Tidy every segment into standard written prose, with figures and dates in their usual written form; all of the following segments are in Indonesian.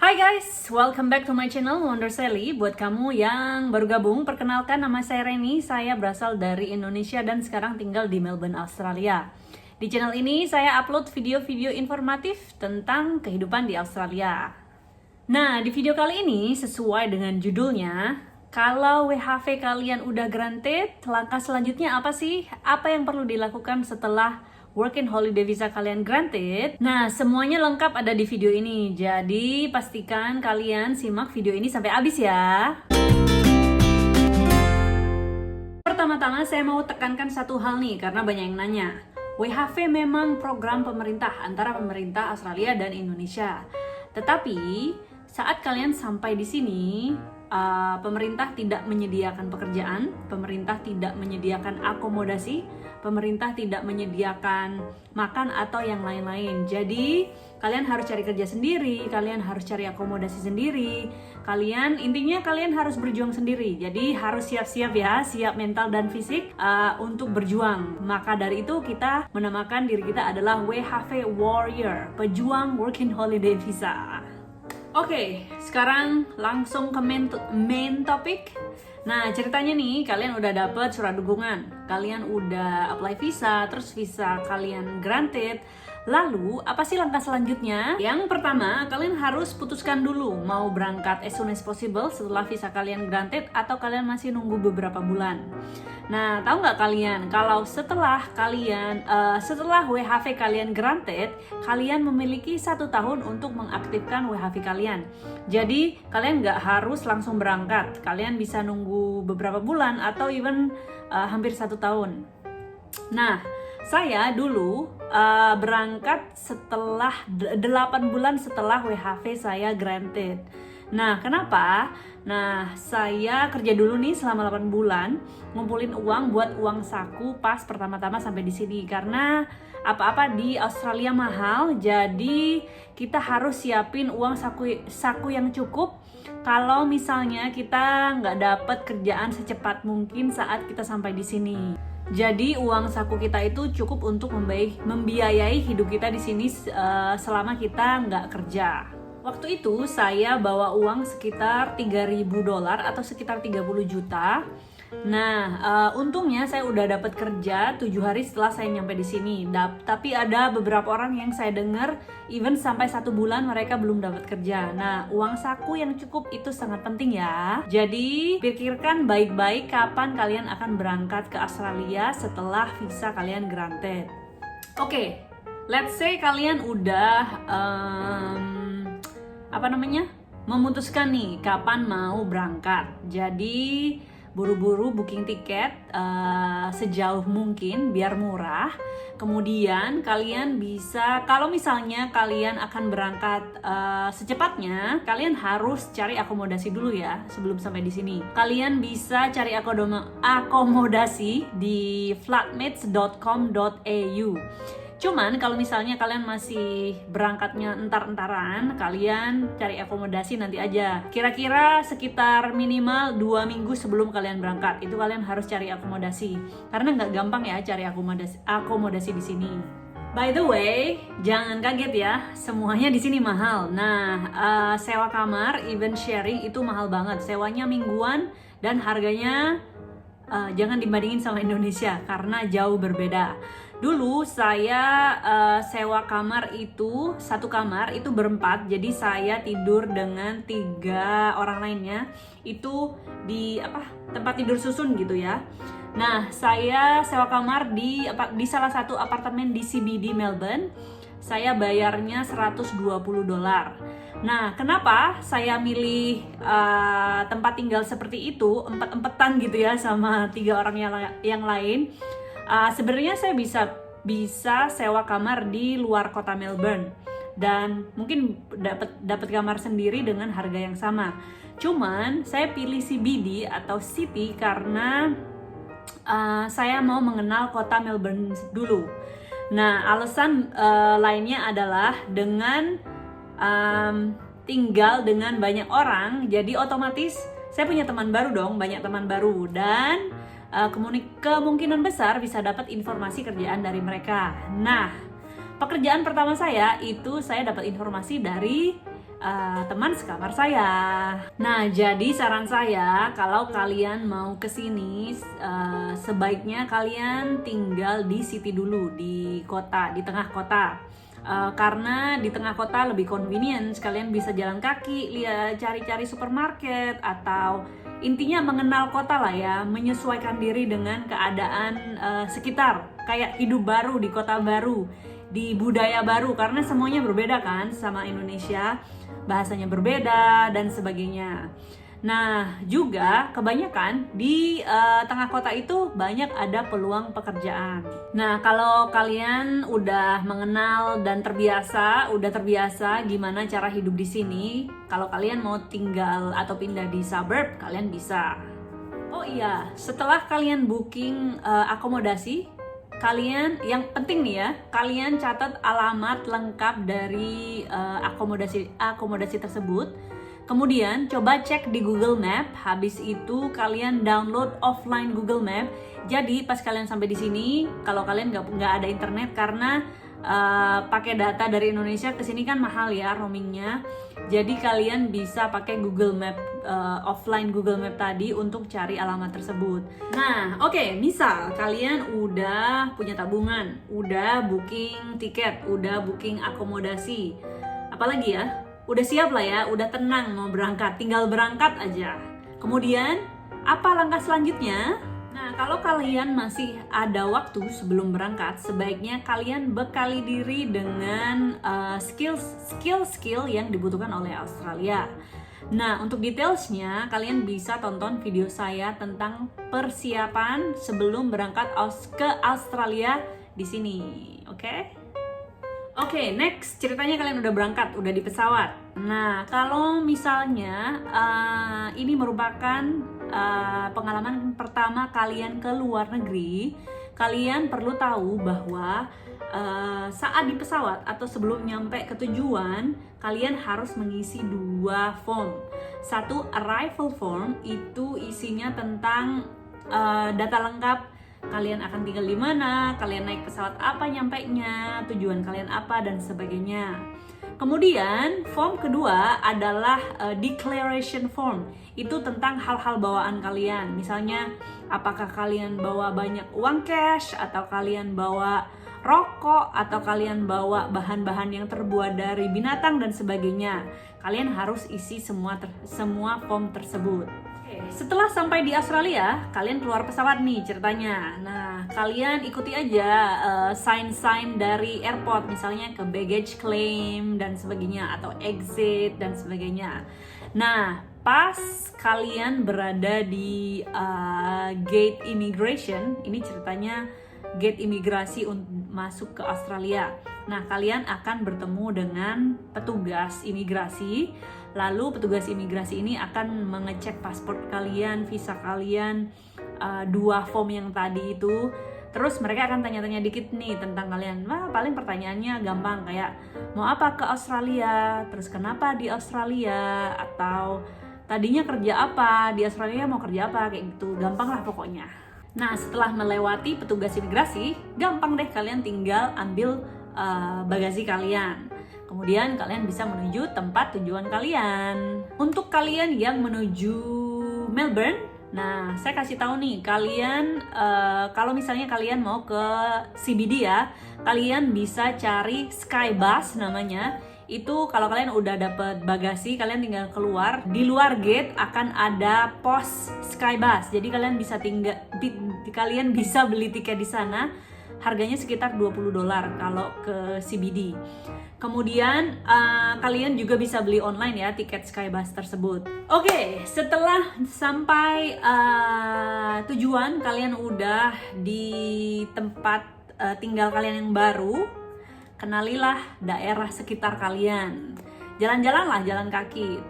Hai guys, welcome back to my channel Wonder Sally. Buat kamu yang baru gabung, perkenalkan nama saya Reni. Saya berasal dari Indonesia dan sekarang tinggal di Melbourne, Australia. Di channel ini saya upload video-video informatif tentang kehidupan di Australia. Nah, di video kali ini sesuai dengan judulnya, kalau WHV kalian udah granted, langkah selanjutnya apa sih? Apa yang perlu dilakukan setelah Working Holiday Visa kalian granted? Nah, semuanya lengkap ada di video ini. Jadi, pastikan kalian simak video ini sampai habis ya. Pertama-tama saya mau tekankan satu hal nih, karena banyak yang nanya. WHV memang program pemerintah antara pemerintah Australia dan Indonesia. Tetapi, saat kalian sampai di sini, pemerintah tidak menyediakan pekerjaan, pemerintah tidak menyediakan akomodasi, pemerintah tidak menyediakan makan atau yang lain-lain. Jadi kalian harus cari kerja sendiri, kalian harus cari akomodasi sendiri, intinya kalian harus berjuang sendiri. Jadi harus siap-siap ya, siap mental dan fisik untuk berjuang. Maka dari itu kita menamakan diri kita adalah WHV Warrior, pejuang Working Holiday Visa. Oke, sekarang langsung ke main topic. Nah, ceritanya nih, kalian udah dapet surat dukungan, kalian udah apply visa, terus visa kalian granted. Lalu, apa sih langkah selanjutnya? Yang pertama, kalian harus putuskan dulu mau berangkat as soon as possible setelah visa kalian granted atau kalian masih nunggu beberapa bulan. Nah, tahu nggak kalian kalau setelah WHV kalian granted, kalian memiliki 1 tahun untuk mengaktifkan WHV kalian. Jadi, kalian nggak harus langsung berangkat. Kalian bisa nunggu beberapa bulan atau even hampir 1 tahun. Nah, saya dulu berangkat setelah 8 bulan setelah WHV saya granted. Nah, kenapa? Nah, saya kerja dulu nih selama 8 bulan, ngumpulin uang buat uang saku pas pertama-tama sampai di sini. Karena apa-apa di Australia mahal, jadi kita harus siapin uang saku yang cukup kalau misalnya kita nggak dapat kerjaan secepat mungkin saat kita sampai di sini. Jadi uang saku kita itu cukup untuk membiayai hidup kita di sini selama kita nggak kerja. Waktu itu saya bawa uang sekitar $3.000 atau sekitar 30 juta. Nah, untungnya saya udah dapat kerja 7 hari setelah saya nyampe di sini. Tapi ada beberapa orang yang saya dengar even sampai 1 bulan mereka belum dapat kerja. Nah, uang saku yang cukup itu sangat penting ya. Jadi, pikirkan baik-baik kapan kalian akan berangkat ke Australia setelah visa kalian granted. Oke, let's say kalian udah memutuskan nih kapan mau berangkat. Jadi buru-buru booking tiket sejauh mungkin biar murah. Kemudian kalian bisa, kalau misalnya kalian akan berangkat secepatnya, kalian harus cari akomodasi dulu ya sebelum sampai di sini. Kalian bisa cari akomodasi di flatmates.com.au. Cuman kalau misalnya kalian masih berangkatnya entar-entaran, kalian cari akomodasi nanti aja. Kira-kira sekitar minimal 2 minggu sebelum kalian berangkat, itu kalian harus cari akomodasi. Karena nggak gampang ya cari akomodasi di sini. By the way, jangan kaget ya, semuanya di sini mahal. Nah, sewa kamar, even sharing itu mahal banget. Sewanya mingguan dan harganya jangan dibandingin sama Indonesia karena jauh berbeda. Dulu saya sewa kamar itu, 1 kamar itu berempat, jadi saya tidur dengan 3 orang lainnya. Itu di tempat tidur susun gitu ya. Nah, saya sewa kamar di salah satu apartemen di CBD Melbourne. Saya bayarnya $120. Nah, kenapa saya milih tempat tinggal seperti itu, empet-empetan gitu ya sama 3 orang yang lain? Sebenarnya saya bisa sewa kamar di luar kota Melbourne dan mungkin dapat kamar sendiri dengan harga yang sama. Cuman saya pilih CBD atau City karena saya mau mengenal kota Melbourne dulu. Nah, alasan lainnya adalah dengan tinggal dengan banyak orang, jadi otomatis saya punya teman baru dong, banyak teman baru, dan kemungkinan besar bisa dapat informasi kerjaan dari mereka. Nah, pekerjaan pertama saya itu saya dapat informasi dari teman sekamar saya. Nah, jadi saran saya kalau kalian mau kesini, sebaiknya kalian tinggal di city dulu, di kota, di tengah kota. Karena di tengah kota lebih convenience, kalian bisa jalan kaki, lihat cari-cari supermarket, atau intinya mengenal kota lah ya, menyesuaikan diri dengan keadaan sekitar, kayak hidup baru di kota baru, di budaya baru, karena semuanya berbeda kan sama Indonesia, bahasanya berbeda dan sebagainya. Nah, juga kebanyakan di tengah kota itu banyak ada peluang pekerjaan. Nah, kalau kalian udah mengenal dan udah terbiasa gimana cara hidup di sini, kalau kalian mau tinggal atau pindah di suburb, kalian bisa. Oh iya, setelah kalian booking akomodasi, kalian, yang penting nih ya, kalian catat alamat lengkap dari akomodasi tersebut. Kemudian coba cek di Google Map. Habis itu kalian download offline Google Map. Jadi pas kalian sampai di sini, kalau kalian nggak ada internet, karena pakai data dari Indonesia ke sini kan mahal ya roamingnya. Jadi kalian bisa pakai Google Map, offline Google Map tadi untuk cari alamat tersebut. Nah, oke, misal kalian udah punya tabungan, udah booking tiket, udah booking akomodasi, apalagi ya, udah siap lah ya, udah tenang mau berangkat, tinggal berangkat aja. Kemudian, apa langkah selanjutnya? Nah, kalau kalian masih ada waktu sebelum berangkat, sebaiknya kalian bekali diri dengan skill yang dibutuhkan oleh Australia. Nah, untuk detailsnya kalian bisa tonton video saya tentang persiapan sebelum berangkat ke Australia di sini, oke? Oke, next, ceritanya kalian udah berangkat, udah di pesawat. Nah, kalau misalnya ini merupakan pengalaman pertama kalian ke luar negeri, kalian perlu tahu bahwa saat di pesawat atau sebelum nyampe ke tujuan, kalian harus mengisi 2 form. Satu, arrival form, itu isinya tentang data lengkap, kalian akan tinggal di mana, kalian naik pesawat apa nyampainya, tujuan kalian apa, dan sebagainya. Kemudian form kedua adalah declaration form. Itu tentang hal-hal bawaan kalian. Misalnya apakah kalian bawa banyak uang cash, atau kalian bawa rokok, atau kalian bawa bahan-bahan yang terbuat dari binatang dan sebagainya. Kalian harus isi semua form tersebut. Setelah sampai di Australia, kalian keluar pesawat nih ceritanya. Nah, kalian ikuti aja sign-sign dari airport, misalnya ke baggage claim dan sebagainya, atau exit dan sebagainya. Nah, pas kalian berada di gate immigration, ini ceritanya gate imigrasi untuk masuk ke Australia. Nah, kalian akan bertemu dengan petugas imigrasi. Lalu petugas imigrasi ini akan mengecek paspor kalian, visa kalian, 2 form yang tadi itu. Terus mereka akan tanya-tanya dikit nih tentang kalian. Wah, paling pertanyaannya gampang, kayak mau apa ke Australia, terus kenapa di Australia, atau tadinya kerja apa, di Australia mau kerja apa, kayak gitu. Gampang lah pokoknya. Nah, setelah melewati petugas imigrasi, gampang deh, kalian tinggal ambil bagasi kalian. Kemudian kalian bisa menuju tempat tujuan kalian. Untuk kalian yang menuju Melbourne, nah saya kasih tahu nih, kalian kalau misalnya kalian mau ke CBD ya, kalian bisa cari Skybus namanya. Itu kalau kalian udah dapet bagasi, kalian tinggal keluar. Di luar gate akan ada pos Skybus. Jadi kalian bisa beli tiket di sana. Harganya sekitar $20 kalau ke CBD. Kemudian kalian juga bisa beli online ya tiket Skybus tersebut. Oke, setelah sampai tujuan, kalian udah di tempat tinggal kalian yang baru. Kenalilah daerah sekitar kalian. Jalan-jalanlah, jalan kaki,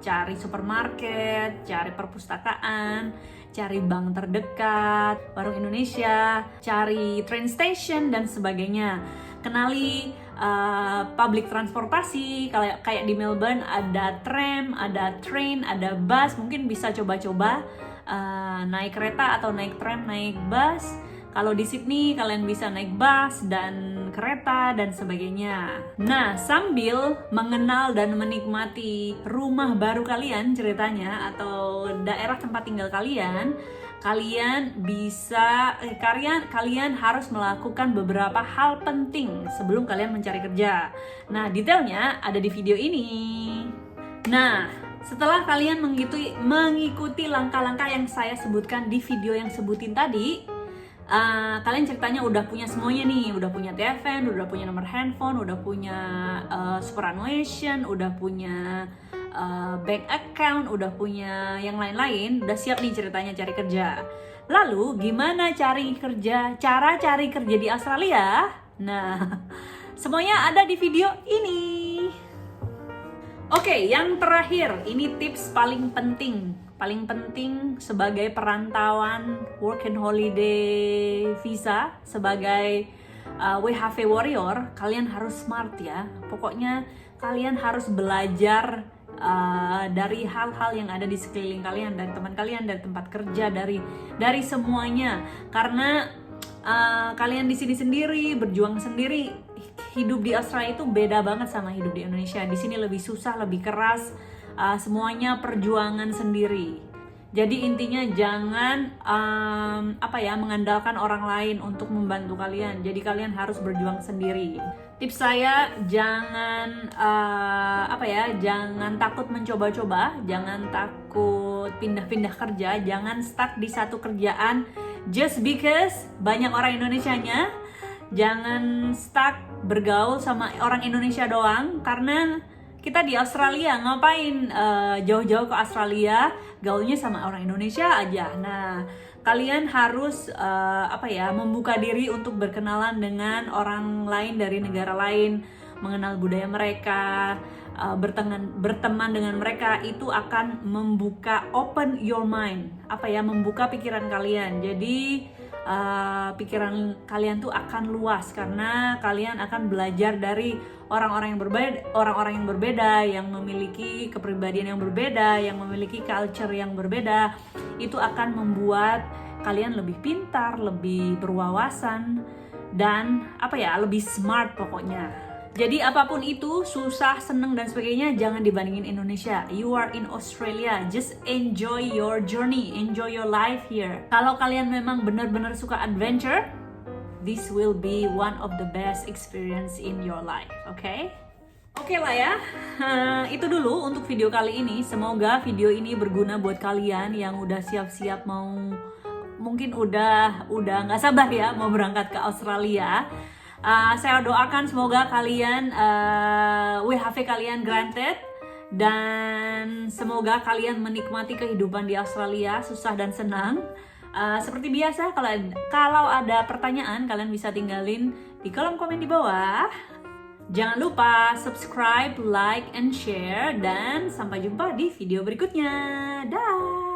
cari supermarket, cari perpustakaan, cari bank terdekat, warung Indonesia, cari train station dan sebagainya. Kenali public transportasi, kayak di Melbourne ada tram, ada train, ada bus. Mungkin bisa coba-coba naik kereta atau naik tram, naik bus. Kalau di Sydney kalian bisa naik bus, dan kereta, dan sebagainya. Nah, sambil mengenal dan menikmati rumah baru kalian ceritanya, atau daerah tempat tinggal kalian, kalian harus melakukan beberapa hal penting sebelum kalian mencari kerja. Nah, detailnya ada di video ini. Nah, setelah kalian mengikuti langkah-langkah yang saya sebutkan di video yang sebutin tadi, kalian ceritanya udah punya semuanya nih, udah punya TFN, udah punya nomor handphone, udah punya superannuation, udah punya bank account, udah punya yang lain-lain, udah siap nih ceritanya cari kerja. Lalu gimana cara cari kerja di Australia? Nah, semuanya ada di video ini. Oke, yang terakhir, ini tips paling penting sebagai perantauan work and holiday visa, sebagai WHV warrior, kalian harus smart ya. Pokoknya kalian harus belajar dari hal-hal yang ada di sekeliling kalian, dari teman kalian, dari tempat kerja, dari semuanya. Karena kalian di sini sendiri, berjuang sendiri. Hidup di Australia itu beda banget sama hidup di Indonesia. Di sini lebih susah, lebih keras, semuanya perjuangan sendiri. Jadi intinya jangan mengandalkan orang lain untuk membantu kalian. Jadi kalian harus berjuang sendiri. Tips saya, jangan takut mencoba-coba, jangan takut pindah-pindah kerja, jangan stuck di satu kerjaan just because banyak orang Indonesianya. Jangan stuck bergaul sama orang Indonesia doang, karena kita di Australia, ngapain jauh-jauh ke Australia, gaulnya sama orang Indonesia aja. Nah, kalian harus membuka diri untuk berkenalan dengan orang lain dari negara lain, mengenal budaya mereka, berteman dengan mereka. Itu akan open your mind, membuka pikiran kalian. Jadi pikiran kalian tuh akan luas, karena kalian akan belajar dari orang-orang yang berbeda, yang memiliki kepribadian yang berbeda, yang memiliki culture yang berbeda. Itu akan membuat kalian lebih pintar, lebih berwawasan, dan lebih smart pokoknya. Jadi apapun itu, susah, seneng, dan sebagainya, jangan dibandingin Indonesia. You are in Australia, just enjoy your journey, enjoy your life here. Kalau kalian memang benar-benar suka adventure, this will be one of the best experience in your life, okay? Oke lah ya, itu dulu untuk video kali ini. Semoga video ini berguna buat kalian yang udah siap-siap mungkin udah nggak sabar ya mau berangkat ke Australia. Saya doakan semoga kalian WHV kalian granted, dan semoga kalian menikmati kehidupan di Australia, susah dan senang. Seperti biasa, kalau ada pertanyaan, kalian bisa tinggalin di kolom komen di bawah. Jangan lupa subscribe, like, and share, dan sampai jumpa di video berikutnya. Dah.